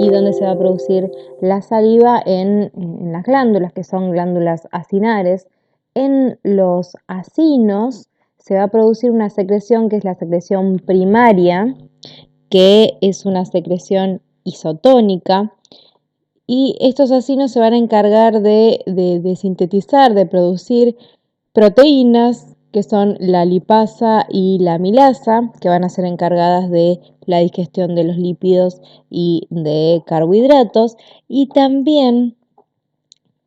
y donde se va a producir la saliva en las glándulas, que son glándulas acinares. En los acinos se va a producir una secreción que es la secreción primaria, que es una secreción isotónica, y estos acinos se van a encargar de sintetizar, de producir proteínas que son la lipasa y la amilasa, que van a ser encargadas de la digestión de los lípidos y de carbohidratos, y también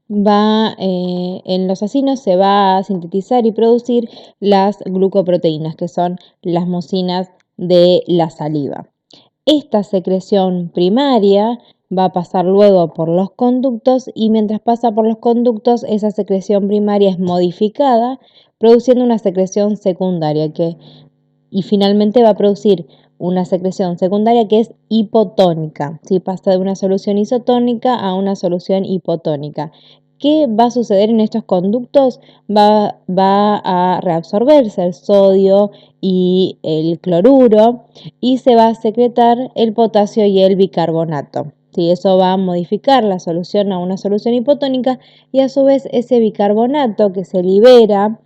en los acinos se va a sintetizar y producir las glucoproteínas, que son las mucinas de la saliva. Esta secreción primaria va a pasar luego por los conductos y mientras pasa por los conductos, esa secreción primaria es modificada, produciendo una secreción secundaria y finalmente va a producir una secreción secundaria que es hipotónica. ¿Sí? Pasa de una solución isotónica a una solución hipotónica. ¿Qué va a suceder en estos conductos? Va a reabsorberse el sodio y el cloruro y se va a secretar el potasio y el bicarbonato. ¿Sí? Eso va a modificar la solución a una solución hipotónica y a su vez ese bicarbonato que se libera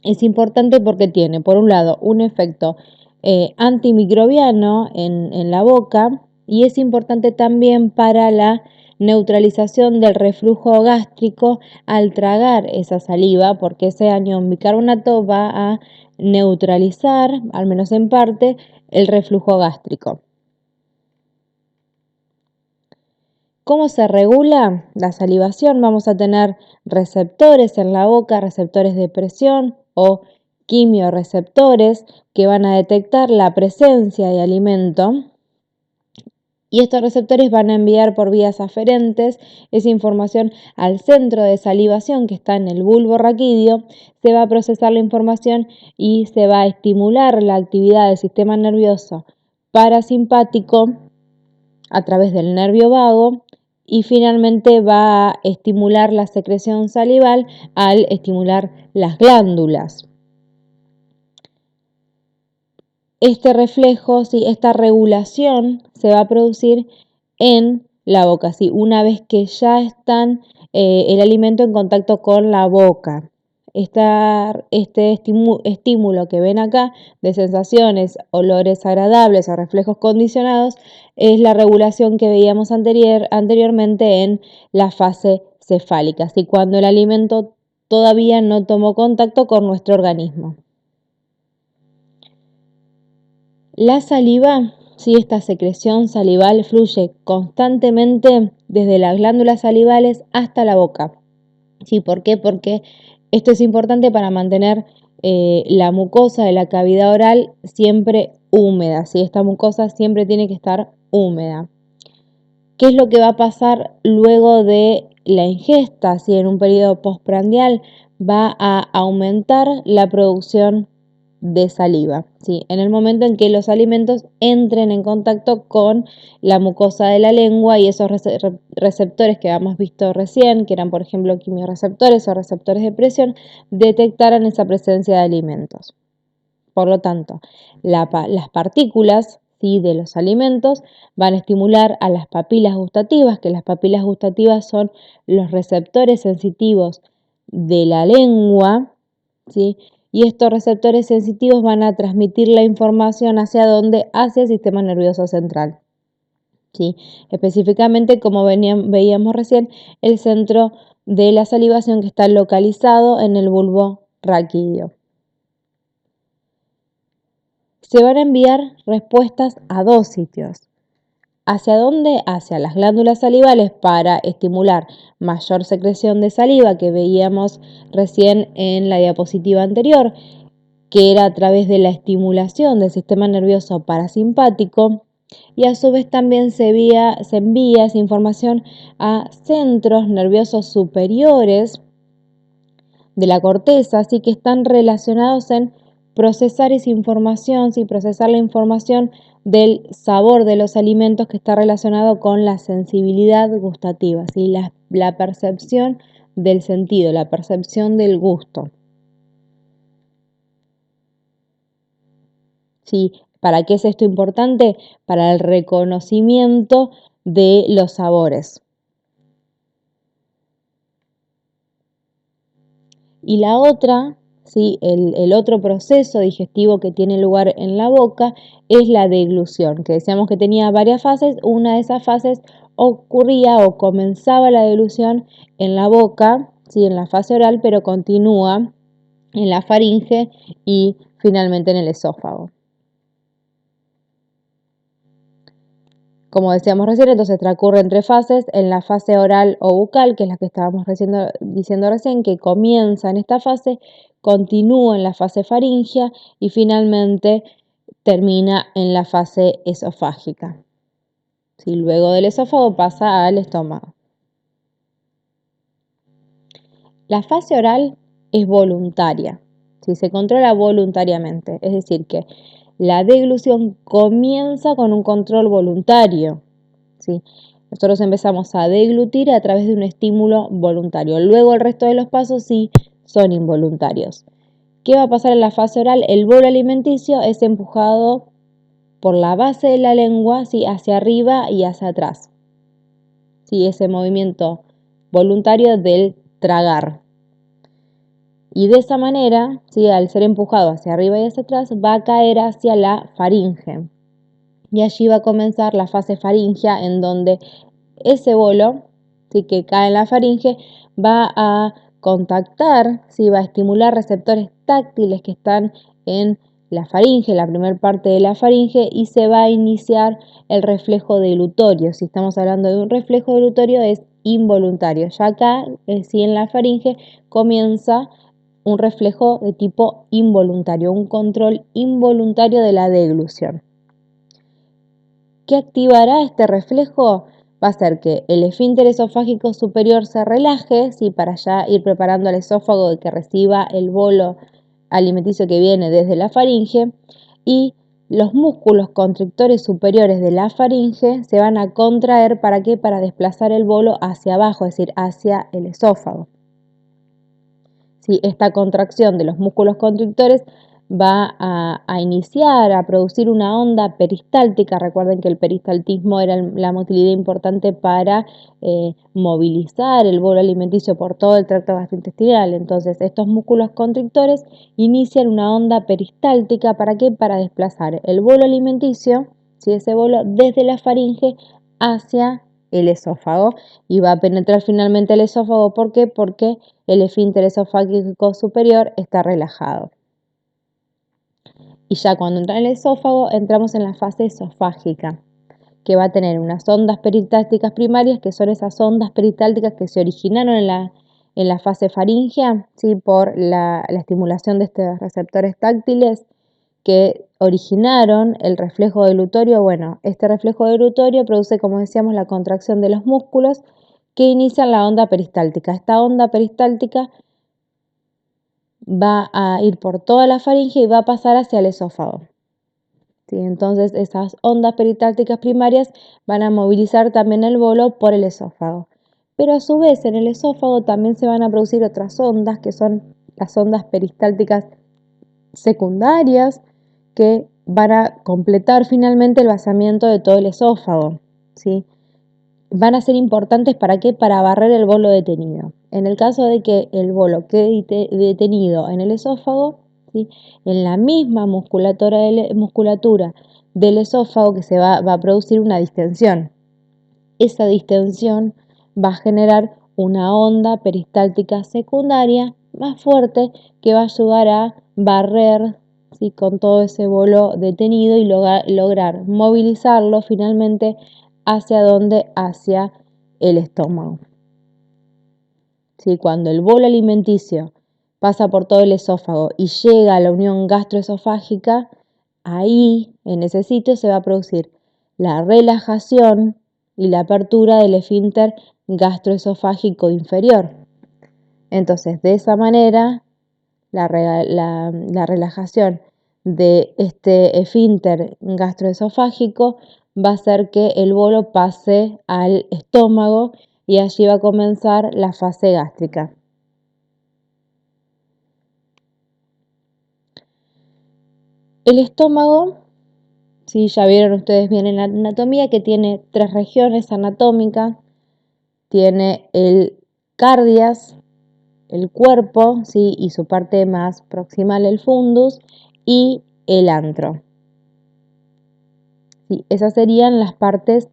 es importante porque tiene, por un lado, un efecto antimicrobiano en la boca y es importante también para la neutralización del reflujo gástrico al tragar esa saliva, porque ese anión bicarbonato va a neutralizar, al menos en parte, el reflujo gástrico. ¿Cómo se regula la salivación? Vamos a tener receptores en la boca, receptores de presión o quimioreceptores que van a detectar la presencia de alimento. Y estos receptores van a enviar por vías aferentes esa información al centro de salivación que está en el bulbo raquídeo. Se va a procesar la información y se va a estimular la actividad del sistema nervioso parasimpático a través del nervio vago y finalmente va a estimular la secreción salival al estimular las glándulas. Este reflejo, esta regulación se va a producir en la boca, una vez que ya están el alimento en contacto con la boca. Este estímulo que ven acá de sensaciones, olores agradables o reflejos condicionados es la regulación que veíamos anteriormente en la fase cefálica, cuando el alimento todavía no tomó contacto con nuestro organismo. La saliva, esta secreción salival fluye constantemente desde las glándulas salivales hasta la boca. ¿Por qué? Porque esto es importante para mantener la mucosa de la cavidad oral siempre húmeda. Esta mucosa siempre tiene que estar húmeda. ¿Qué es lo que va a pasar luego de la ingesta? En un periodo postprandial va a aumentar la producción de saliva, en el momento en que los alimentos entren en contacto con la mucosa de la lengua y esos receptores que habíamos visto recién, que eran por ejemplo quimioreceptores o receptores de presión, detectaran esa presencia de alimentos. Por lo tanto, las partículas de los alimentos van a estimular a las papilas gustativas, que las papilas gustativas son los receptores sensitivos de la lengua, y estos receptores sensitivos van a transmitir la información ¿hacia dónde? Hacia el sistema nervioso central. Específicamente, como veíamos recién, el centro de la salivación que está localizado en el bulbo raquídeo. Se van a enviar respuestas a dos sitios. ¿Hacia dónde? Hacia las glándulas salivales para estimular mayor secreción de saliva que veíamos recién en la diapositiva anterior, que era a través de la estimulación del sistema nervioso parasimpático, y a su vez también se envía esa información a centros nerviosos superiores de la corteza, así que están relacionados en procesar esa información, procesar la información del sabor de los alimentos que está relacionado con la sensibilidad gustativa, la percepción del sentido, la percepción del gusto. ¿Para qué es esto importante? Para el reconocimiento de los sabores. Y la otra, ¿sí? El otro proceso digestivo que tiene lugar en la boca es la deglución, que decíamos que tenía varias fases. Una de esas fases ocurría o comenzaba la deglución en la boca, ¿sí? En la fase oral, pero continúa en la faringe y finalmente en el esófago. Como decíamos recién, entonces transcurre en 3 fases: en la fase oral o bucal, que es la que estábamos diciendo recién, que comienza en esta fase, continúa en la fase faringea y finalmente termina en la fase esofágica. ¿Sí? Luego del esófago pasa al estómago. La fase oral es voluntaria, ¿sí? Se controla voluntariamente, es decir, que la deglución comienza con un control voluntario, ¿sí? Nosotros empezamos a deglutir a través de un estímulo voluntario. Luego el resto de los pasos sí son involuntarios. ¿Qué va a pasar en la fase oral? El bolo alimenticio es empujado por la base de la lengua, ¿sí? Hacia arriba y hacia atrás. ¿Sí? Ese movimiento voluntario del tragar. Y de esa manera, ¿sí? Al ser empujado hacia arriba y hacia atrás, va a caer hacia la faringe. Y allí va a comenzar la fase faringea, en donde ese bolo, ¿sí? Que cae en la faringe va a contactar, ¿sí? Va a estimular receptores táctiles que están en la faringe, la primera parte de la faringe, y se va a iniciar el reflejo delutorio. Si estamos hablando de un reflejo delutorio, es involuntario. Ya acá, sí, en la faringe comienza un reflejo de tipo involuntario, un control involuntario de la deglución. ¿Qué activará este reflejo? Va a hacer que el esfínter esofágico superior se relaje, ¿sí? Para ya ir preparando al esófago de que reciba el bolo alimenticio que viene desde la faringe, y los músculos constrictores superiores de la faringe se van a contraer. ¿Para qué? Para desplazar el bolo hacia abajo, es decir, hacia el esófago. ¿Sí? Esta contracción de los músculos constrictores va a iniciar a producir una onda peristáltica. Recuerden que el peristaltismo era la motilidad importante para movilizar el bolo alimenticio por todo el tracto gastrointestinal. Entonces, estos músculos constrictores inician una onda peristáltica. ¿Para qué? Para desplazar el bolo alimenticio, ¿sí? Ese bolo desde la faringe hacia el esófago, y va a penetrar finalmente el esófago. ¿Por qué? Porque el esfínter esofágico superior está relajado. Y ya cuando entra en el esófago, entramos en la fase esofágica, que va a tener unas ondas peristálticas primarias, que son esas ondas peristálticas que se originaron en la fase faríngea, ¿sí? Por la estimulación de estos receptores táctiles que originaron el reflejo delutorio. Bueno, este reflejo delutorio produce, como decíamos, la contracción de los músculos que inician la onda peristáltica. Esta onda peristáltica va a ir por toda la faringe y va a pasar hacia el esófago. ¿Sí? Entonces, esas ondas peristálticas primarias van a movilizar también el bolo por el esófago. Pero a su vez, en el esófago también se van a producir otras ondas, que son las ondas peristálticas secundarias, que van a completar finalmente el vaciamiento de todo el esófago, ¿sí? Van a ser importantes. ¿Para qué? Para barrer el bolo detenido. En el caso de que el bolo quede detenido en el esófago, ¿sí? En la misma musculatura del esófago que se va a producir una distensión. Esa distensión va a generar una onda peristáltica secundaria más fuerte, que va a ayudar a barrer, ¿sí? Con todo ese bolo detenido, y lograr movilizarlo finalmente hacia dónde, hacia el estómago. ¿Sí? Cuando el bolo alimenticio pasa por todo el esófago y llega a la unión gastroesofágica, ahí, en ese sitio, se va a producir la relajación y la apertura del esfínter gastroesofágico inferior. Entonces, de esa manera, la relajación de este esfínter gastroesofágico va a hacer que el bolo pase al estómago, y allí va a comenzar la fase gástrica. El estómago, Sí, ya vieron ustedes bien en la anatomía que tiene 3 regiones anatómicas. Tiene el cardias, el cuerpo, ¿sí? Y su parte más proximal, el fundus, y el antro. ¿Sí? Esas serían las partes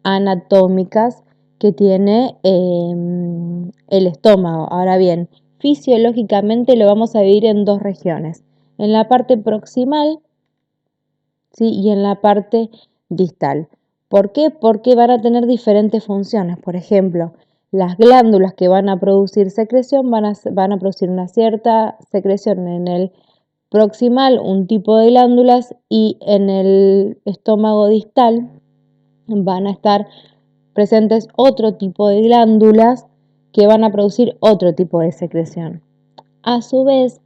anatómicas que tiene el estómago. Ahora bien, fisiológicamente lo vamos a dividir en 2 regiones. En la parte proximal, ¿sí? Y en la parte distal. ¿Por qué? Porque van a tener diferentes funciones. Por ejemplo, las glándulas que van a producir secreción van a producir una cierta secreción en el proximal, un tipo de glándulas, y en el estómago distal van a estar presentes otro tipo de glándulas que van a producir otro tipo de secreción. A su vez,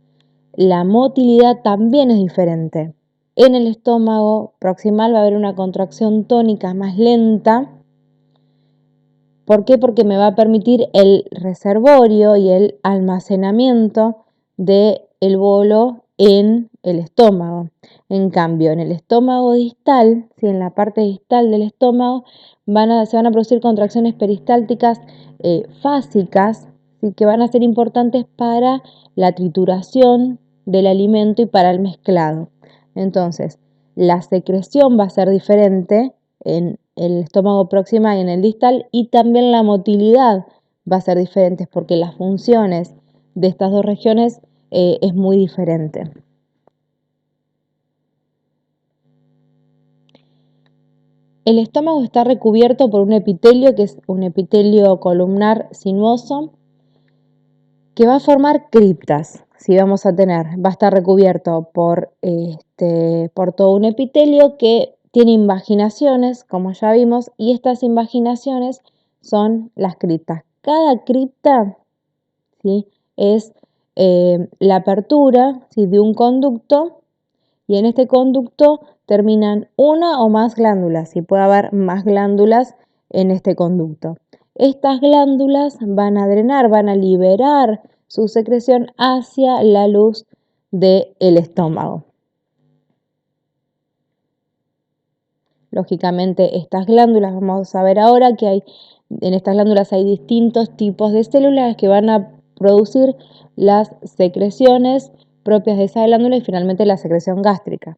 la motilidad también es diferente. En el estómago proximal va a haber una contracción tónica más lenta. ¿Por qué? Porque me va a permitir el reservorio y el almacenamiento del bolo en el estómago. En cambio, en el estómago distal, ¿sí? En la parte distal del estómago, se van a producir contracciones peristálticas fásicas, ¿sí? Que van a ser importantes para la trituración del alimento y para el mezclado. Entonces, la secreción va a ser diferente en el estómago proximal y en el distal, y también la motilidad va a ser diferente porque las funciones de estas 2 regiones es muy diferente. El estómago está recubierto por un epitelio que es un epitelio columnar sinuoso que va a formar criptas. Si vamos a tener, va a estar recubierto por todo un epitelio que tiene invaginaciones, como ya vimos, y estas invaginaciones son las criptas. Cada cripta, ¿sí? Es la apertura, ¿sí? De un conducto, y en este conducto terminan una o más glándulas, y puede haber más glándulas en este conducto. Estas glándulas van a drenar, van a liberar su secreción hacia la luz del estómago. Lógicamente, estas glándulas, vamos a ver ahora que en estas glándulas hay distintos tipos de células que van a producir las secreciones propias de esa glándula y finalmente la secreción gástrica.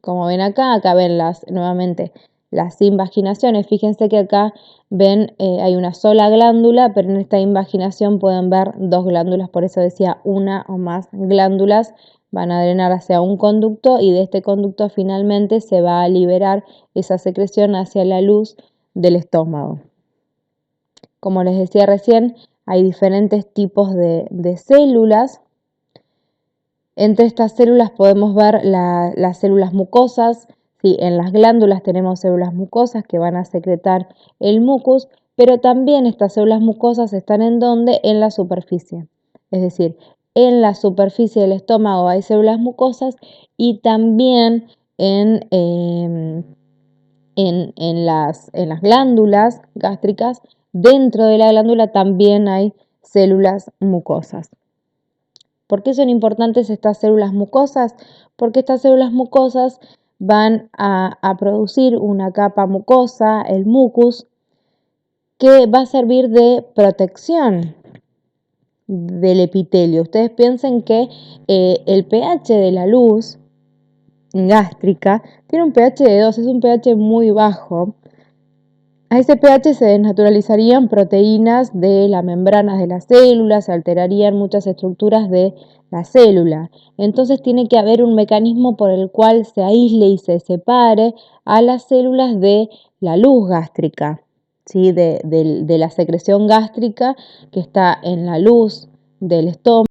Como ven acá ven nuevamente las invaginaciones. Fíjense que acá ven hay una sola glándula, pero en esta invaginación pueden ver 2 glándulas, por eso decía una o más glándulas van a drenar hacia un conducto, y de este conducto finalmente se va a liberar esa secreción hacia la luz del estómago. Como les decía recién, hay diferentes tipos de células. Entre estas células podemos ver las células mucosas. ¿Sí? En las glándulas tenemos células mucosas que van a secretar el mucus, pero también estas células mucosas están ¿en dónde? En la superficie. Es decir, en la superficie del estómago hay células mucosas, y también en las glándulas gástricas, dentro de la glándula también hay células mucosas. ¿Por qué son importantes estas células mucosas? Porque estas células mucosas van a producir una capa mucosa, el mucus, que va a servir de protección del epitelio. Ustedes piensen que el pH de la luz gástrica tiene un pH de 2, es un pH muy bajo. A ese pH se desnaturalizarían proteínas de las membranas de las células, se alterarían muchas estructuras de la célula. Entonces tiene que haber un mecanismo por el cual se aísle y se separe a las células de la luz gástrica, ¿sí? de la secreción gástrica que está en la luz del estómago.